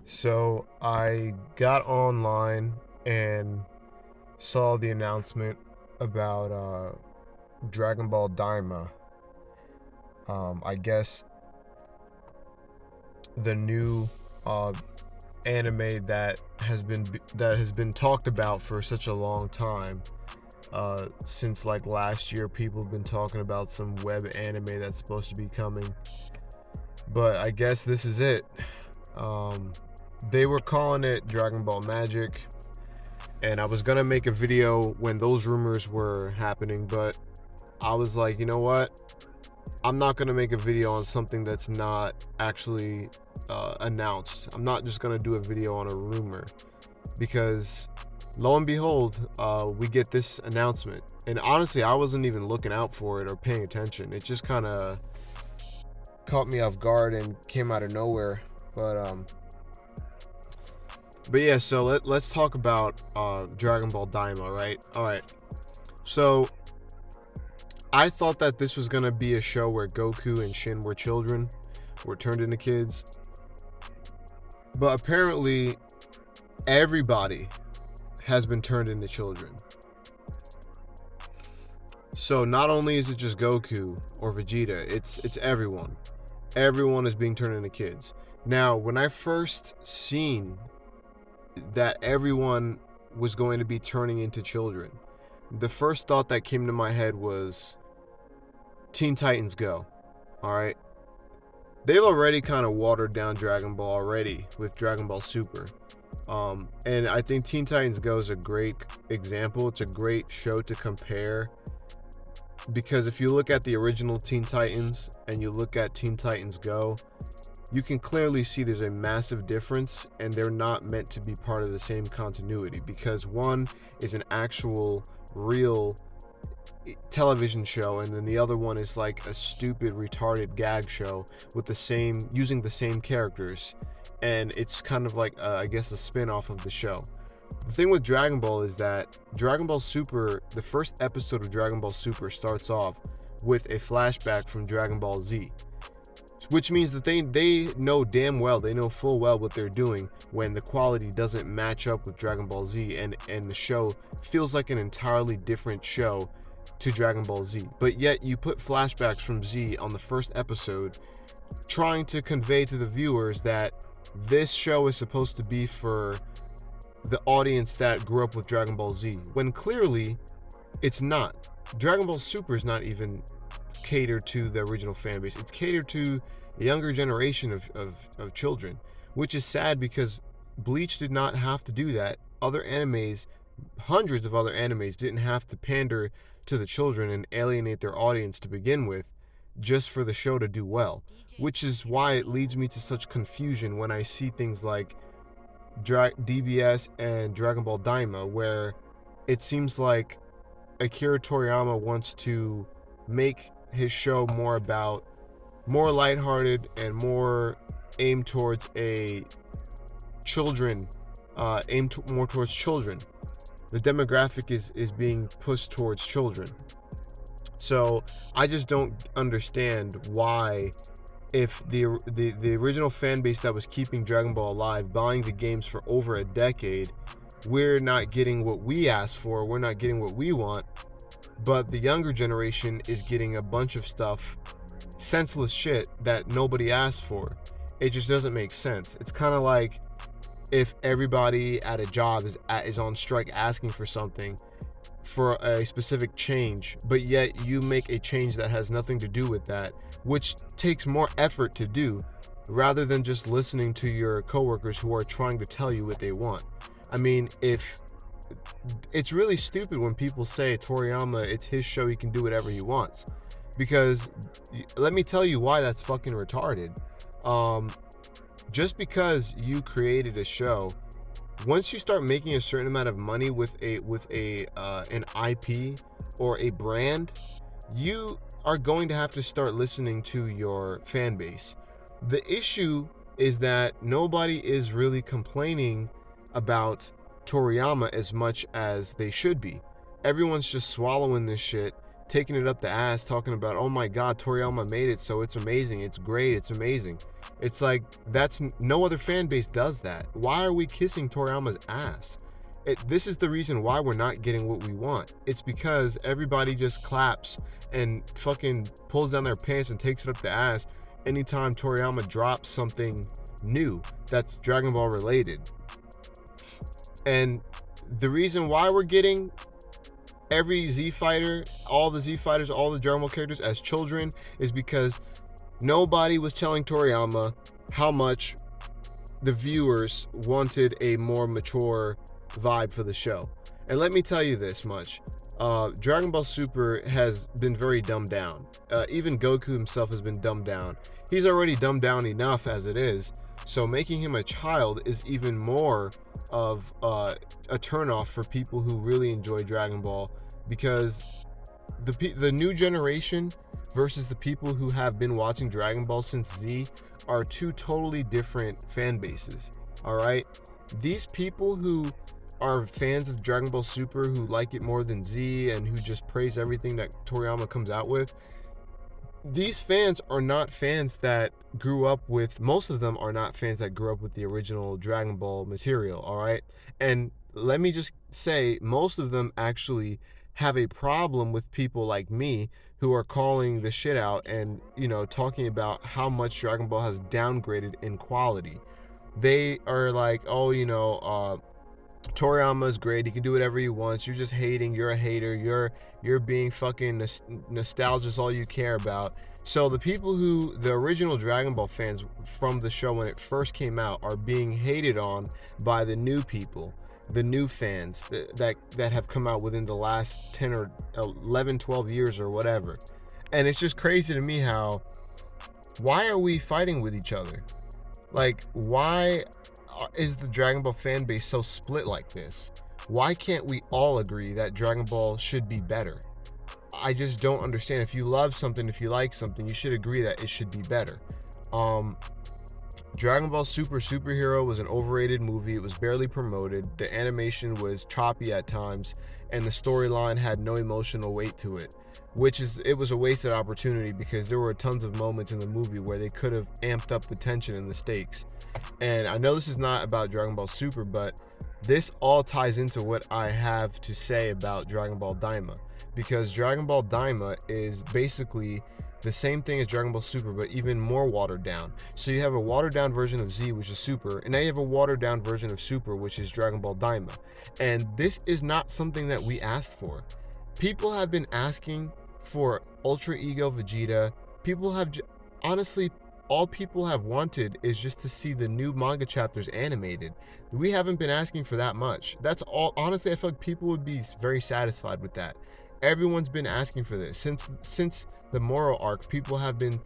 So I got online and saw the announcement about Dragon Ball Daima. I guess the new uh, anime that has been talked about for such a long time. Since like last year, people have been talking about some web anime that's supposed to be coming, but I guess this is it. Um, they were calling it Dragon Ball Magic, and I was gonna make a video when those rumors were happening, but I was like, you know what? I'm not gonna make a video on something that's not actually announced. I'm not just gonna do a video on a rumor because lo and behold, we get this announcement. And honestly, I wasn't even looking out for it or paying attention. It just kind of caught me off guard and came out of nowhere. But yeah, so let's talk about Dragon Ball Daima, right? All right. So I thought that this was gonna be a show where Goku and Shin were children, were turned into kids, but apparently everybody has been turned into children. So not only is it just Goku or Vegeta, it's everyone. Everyone is being turned into kids. Now, when I first seen that everyone was going to be turning into children, the first thought that came to my head was Teen Titans Go. All right. They've already kind of watered down Dragon Ball already with Dragon Ball Super. And I think Teen Titans Go is a great example. It's a great show to compare because if you look at the original Teen Titans and you look at Teen Titans Go, you can clearly see there's a massive difference, and they're not meant to be part of the same continuity because one is an actual real television show, and then the other one is like a stupid retarded gag show with using the same characters, and it's kind of like I guess a spin-off of the show. The thing with Dragon Ball is that Dragon Ball Super, the first episode of Dragon Ball Super starts off with a flashback from Dragon Ball Z, which means that they know damn well, they know full well what they're doing when the quality doesn't match up with Dragon Ball Z, and the show feels like an entirely different show to Dragon Ball Z. But yet you put flashbacks from Z on the first episode, trying to convey to the viewers that this show is supposed to be for the audience that grew up with Dragon Ball Z, when clearly it's not. Dragon Ball Super is not even catered to the original fan base. It's catered to a younger generation of children, which is sad because Bleach did not have to do that. Other animes, hundreds of other animes, didn't have to pander to the children and alienate their audience to begin with just for the show to do well, which is why it leads me to such confusion when I see things like DBS and Dragon Ball Daima, where it seems like Akira Toriyama wants to make his show more lighthearted and more aimed towards more towards children. The demographic is being pushed towards children. So I just don't understand why, if the original fan base that was keeping Dragon Ball alive, buying the games for over a decade, we're not getting what we asked for, we're not getting what we want, but the younger generation is getting a bunch of stuff, senseless shit that nobody asked for. It just doesn't make sense. It's kind of like if everybody at a job is on strike asking for something, for a specific change, but yet you make a change that has nothing to do with that, which takes more effort to do, rather than just listening to your coworkers who are trying to tell you what they want. I mean, if it's really stupid when people say Toriyama, it's his show, he can do whatever he wants, because let me tell you why that's fucking retarded. Just because you created a show, once you start making a certain amount of money with an IP or a brand, you are going to have to start listening to your fan base. The issue is that nobody is really complaining about Toriyama as much as they should be. Everyone's just swallowing this shit taking it up the ass, talking about, oh my god, Toriyama made it, so it's amazing, it's great, it's amazing. It's like, that's no other fan base does that. Why are we kissing Toriyama's ass? This is the reason why we're not getting what we want. It's because everybody just claps and fucking pulls down their pants and takes it up the ass anytime Toriyama drops something new that's Dragon Ball related. And the reason why we're getting every Z fighter, all the Z fighters, all the Dragon Ball characters as children is because nobody was telling Toriyama how much the viewers wanted a more mature vibe for the show. And let me tell you this much. Dragon Ball Super has been very dumbed down. Even Goku himself has been dumbed down. He's already dumbed down enough as it is. So making him a child is even more of a turnoff for people who really enjoy Dragon Ball, because the new generation versus the people who have been watching Dragon Ball since Z are two totally different fan bases. All right, these people who are fans of Dragon Ball Super, who like it more than Z and who just praise everything that Toriyama comes out with, these fans are not fans that grew up with, most of them are not fans that grew up with the original Dragon Ball material, all right? And let me just say, most of them actually have a problem with people like me who are calling the shit out and, you know, talking about how much Dragon Ball has downgraded in quality. They are like, oh, you know, Toriyama's great, he can do whatever he wants, you're just hating, you're a hater, you're being fucking nostalgia is all you care about. So the people who, the original Dragon Ball fans from the show when it first came out, are being hated on by the new people, the new fans that have come out within the last 10 or 11, 12 years or whatever. And it's just crazy to me how, why are we fighting with each other? Like, why is the Dragon Ball fan base so split like this? Why can't we all agree that Dragon Ball should be better? I just don't understand. If you love something, if you like something, you should agree that it should be better. Dragon Ball Super Superhero was an overrated movie. It was barely promoted. The animation was choppy at times, and the storyline had no emotional weight to it, it was a wasted opportunity because there were tons of moments in the movie where they could have amped up the tension and the stakes. And I know this is not about Dragon Ball Super, but this all ties into what I have to say about Dragon Ball Daima, because Dragon Ball Daima is basically the same thing as Dragon Ball Super, but even more watered down. So you have a watered down version of Z, which is Super, and now you have a watered down version of Super, which is Dragon Ball Daima. And this is not something that we asked for. People have been asking for Ultra Ego Vegeta. People have, honestly, all people have wanted is just to see the new manga chapters animated. We haven't been asking for that much. That's all. Honestly, I feel like people would be very satisfied with that. Everyone's been asking for this since the Moro arc. People have been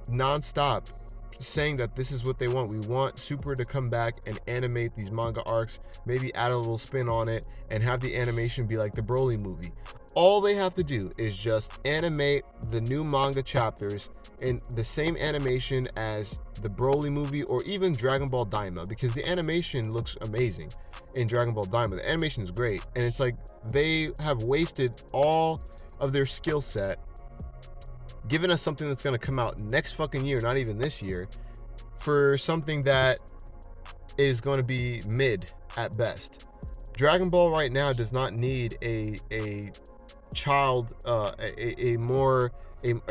nonstop saying that this is what they want. We want Super to come back and animate these manga arcs, maybe add a little spin on it, and have the animation be like the Broly movie. All they have to do is just animate the new manga chapters in the same animation as the Broly movie, or even Dragon Ball Daima, because the animation looks amazing in Dragon Ball Daima. The animation is great, and it's like they have wasted all of their skill set, giving us something that's going to come out next fucking year, not even this year, for something that is going to be mid at best. Dragon Ball right now does not need a child, a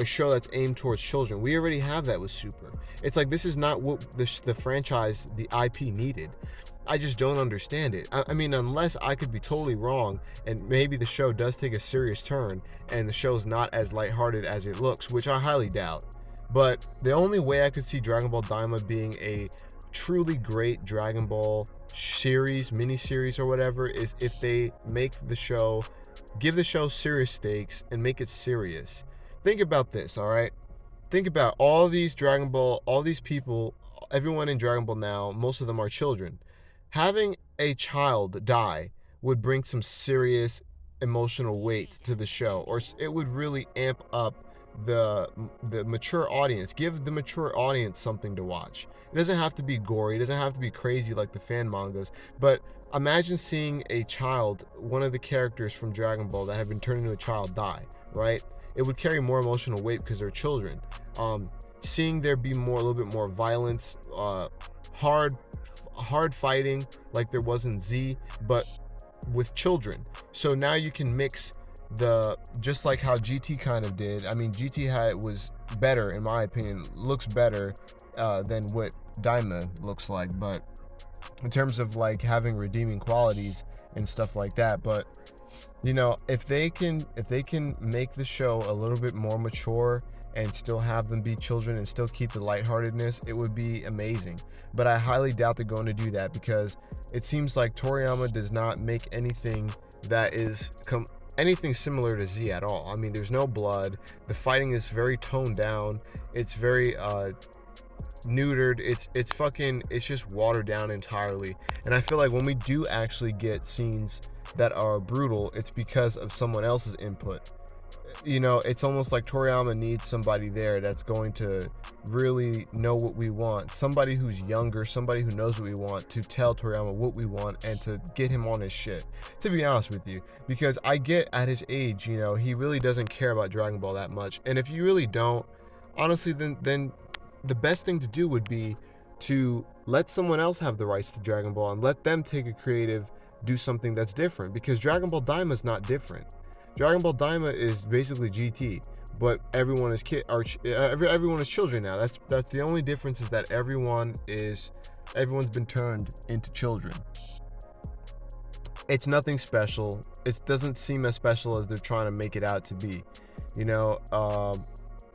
show that's aimed towards children. We already have that with Super. It's like, this is not what the franchise, the IP needed. I just don't understand it. I mean, unless I could be totally wrong, and maybe the show does take a serious turn, and the show's not as lighthearted as it looks, which I highly doubt. But the only way I could see Dragon Ball Daima being a truly great Dragon Ball series, miniseries, or whatever, is if they make the show, give the show serious stakes and make it serious. Think about this, all right? Think about all these Dragon Ball, all these people, everyone in Dragon Ball now, most of them are children. Having a child die would bring some serious emotional weight to the show, or it would really amp up the mature audience. Give the mature audience something to watch. It doesn't have to be gory, it doesn't have to be crazy like the fan mangas, but imagine seeing a child, one of the characters from Dragon Ball that have been turned into a child, die. right? It would carry more emotional weight because they're children. Seeing there be a little bit more violence, hard fighting like there was in Z, but with children. So now you can mix just like how GT kind of did. I mean, GT was better, in my opinion, looks better than what Daima looks like, but in terms of like having redeeming qualities and stuff like that. But you know, if they can make the show a little bit more mature and still have them be children and still keep the lightheartedness, it would be amazing. But I highly doubt they're going to do that, because it seems like Toriyama does not make anything that is anything similar to Z at all. I mean, there's no blood. The fighting is very toned down. It's very neutered. It's just watered down entirely. And I feel like when we do actually get scenes that are brutal, it's because of someone else's input. You know, it's almost like Toriyama needs somebody there that's going to really know what we want, somebody who's younger, somebody who knows what we want, to tell Toriyama what we want and to get him on his shit, to be honest with you. Because I get at his age, you know, he really doesn't care about Dragon Ball that much. And if you really don't, honestly, then the best thing to do would be to let someone else have the rights to Dragon Ball and let them take a creative, do something that's different, because Dragon Ball Daima is not different. Dragon Ball Daima is basically GT, but everyone is everyone is children now. That's the only difference, is that everyone's been turned into children. It's nothing special. It doesn't seem as special as they're trying to make it out to be. You know,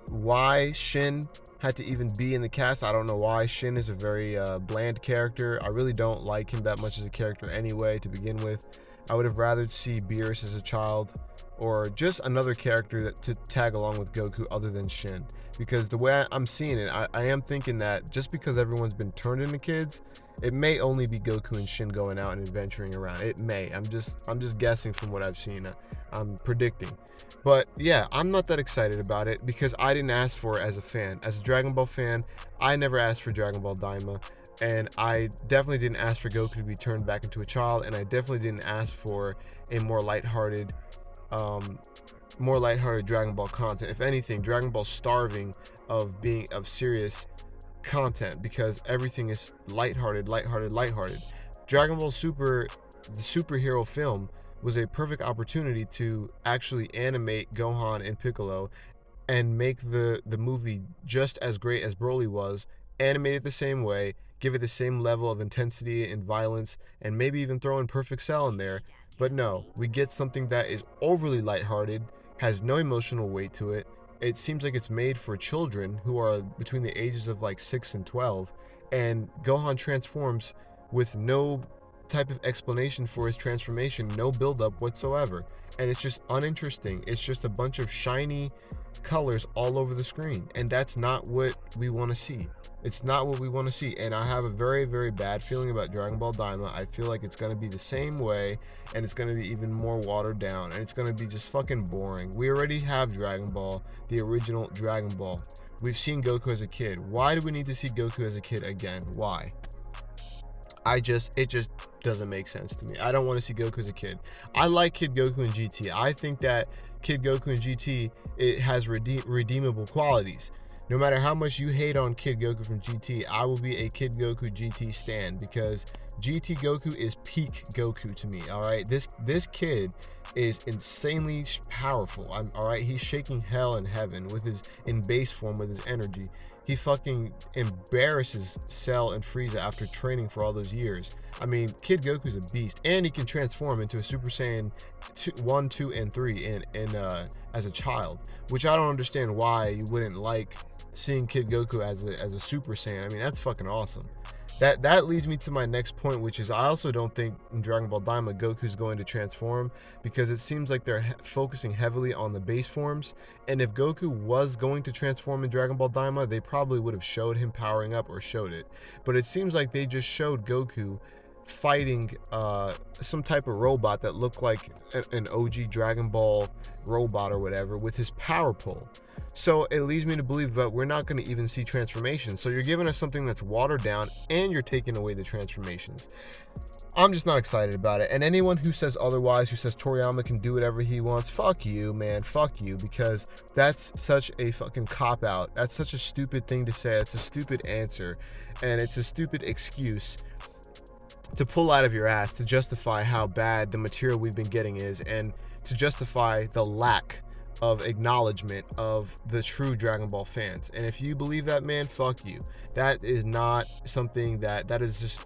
why Shin had to even be in the cast, I don't know why. Shin is a very bland character. I really don't like him that much as a character anyway, to begin with. I would have rather see Beerus as a child, or just another character to tag along with Goku other than Shin. Because the way I'm seeing it, I am thinking that just because everyone's been turned into kids, it may only be Goku and Shin going out and adventuring around. It may. I'm just guessing from what I've seen. I'm predicting. But yeah, I'm not that excited about it, because I didn't ask for it as a fan. As a Dragon Ball fan, I never asked for Dragon Ball Daima. And I definitely didn't ask for Goku to be turned back into a child, and I definitely didn't ask for a more lighthearted Dragon Ball content. If anything, Dragon Ball's starving of serious content, because everything is lighthearted. Dragon Ball Super, the superhero film, was a perfect opportunity to actually animate Gohan and Piccolo and make the movie just as great as Broly was, animate it the same way, give it the same level of intensity and violence, and maybe even throw in Perfect Cell in there. But no, we get something that is overly lighthearted, has no emotional weight to it. It seems like it's made for children who are between the ages of like 6 and 12, and Gohan transforms with no type of explanation for his transformation, no build-up whatsoever, and it's just uninteresting. It's just a bunch of shiny colors all over the screen, and that's not what we want to see. It's not what we want to see, and I have a very, very bad feeling about Dragon Ball Daima. I feel like it's going to be the same way, and it's going to be even more watered down, and it's going to be just fucking boring. We already have Dragon Ball, the original Dragon Ball. We've seen Goku as a kid. Why do we need to see Goku as a kid again? Why? It just doesn't make sense to me. I don't want to see Goku as a kid. I like Kid Goku in GT. I think that Kid Goku in GT, it has redeemable qualities. No matter how much you hate on Kid Goku from GT, I will be a Kid Goku GT stan, because GT Goku is peak Goku to me. All right, this kid is insanely powerful. All right, he's shaking hell and heaven in base form with his energy. He fucking embarrasses Cell and Frieza after training for all those years. I mean, Kid Goku's a beast, and he can transform into a Super Saiyan 1, 2, and 3 as a child, which I don't understand why you wouldn't like seeing Kid Goku as a Super Saiyan. I mean, that's fucking awesome. That leads me to my next point, which is I also don't think in Dragon Ball Daima Goku's going to transform, because it seems like they're focusing heavily on the base forms, and if Goku was going to transform in Dragon Ball Daima, they probably would have showed him powering up or showed it. But it seems like they just showed Goku fighting some type of robot that looked like an OG Dragon Ball robot or whatever with his power pole. So it leads me to believe that we're not going to even see transformations. So you're giving us something that's watered down and you're taking away the transformations. I'm just not excited about it. And anyone who says otherwise, who says Toriyama can do whatever he wants, fuck you, man. Fuck you, because that's such a fucking cop-out. That's such a stupid thing to say. It's a stupid answer. And it's a stupid excuse to pull out of your ass to justify how bad the material we've been getting is, and to justify the lack of acknowledgement of the true Dragon Ball fans. And if you believe that, man, fuck you. That is not something that is just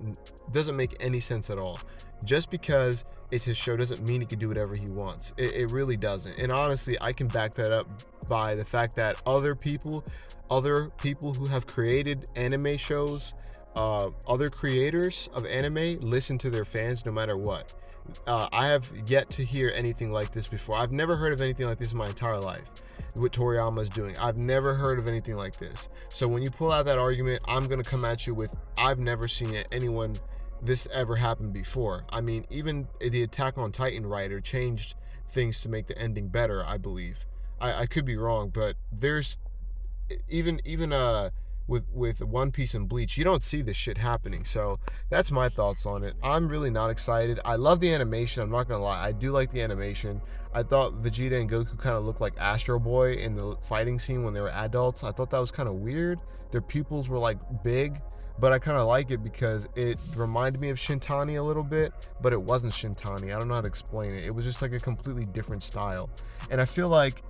doesn't make any sense at all. Just because it's his show doesn't mean he can do whatever he wants. It really doesn't. And honestly, I can back that up by the fact that other people who have created anime shows, other creators of anime listen to their fans no matter what. I have yet to hear anything like this before. I've never heard of anything like this in my entire life. What Toriyama is doing, I've never heard of anything like this. So when you pull out that argument, I'm gonna come at you with, I've never seen anyone this ever happened before. I mean, even the Attack on Titan writer changed things to make the ending better, I believe. I could be wrong, but there's even with One Piece and Bleach, you don't see this shit happening. So that's my thoughts on it. I'm really not excited. I love the animation, I'm not gonna lie. I do like the animation. I thought Vegeta and Goku kind of looked like Astro Boy in the fighting scene when they were adults. I thought that was kind of weird. Their pupils were like big, but I kind of like it because it reminded me of Shintani a little bit, but it wasn't Shintani. I don't know how to explain it. It was just like a completely different style. And I feel like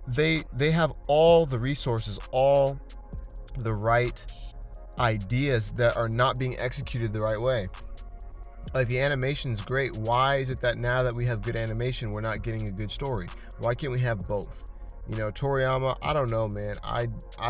they have all the resources, all the right ideas that are not being executed the right way. Like, the animation's great. Why is it that now that we have good animation, we're not getting a good story? Why can't we have both? You know, Toriyama, I don't know, man. I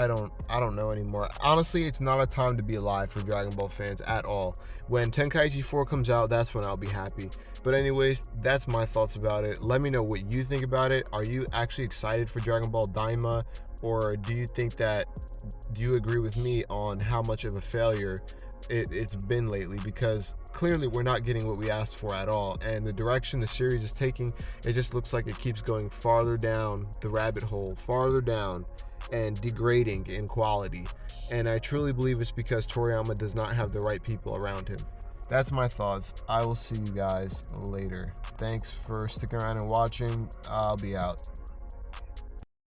don't know anymore. Honestly, it's not a time to be alive for Dragon Ball fans at all. When Tenkaichi 4 comes out, that's when I'll be happy. But anyways, that's my thoughts about it. Let me know what you think about it. Are you actually excited for Dragon Ball Daima? Or do you agree with me on how much of a failure it's been lately? Because clearly we're not getting what we asked for at all, and the direction the series is taking, it just looks like it keeps going farther down the rabbit hole, farther down, and degrading in quality. And I truly believe it's because Toriyama does not have the right people around him. That's my thoughts. I will see you guys later. Thanks for sticking around and watching. I'll be out.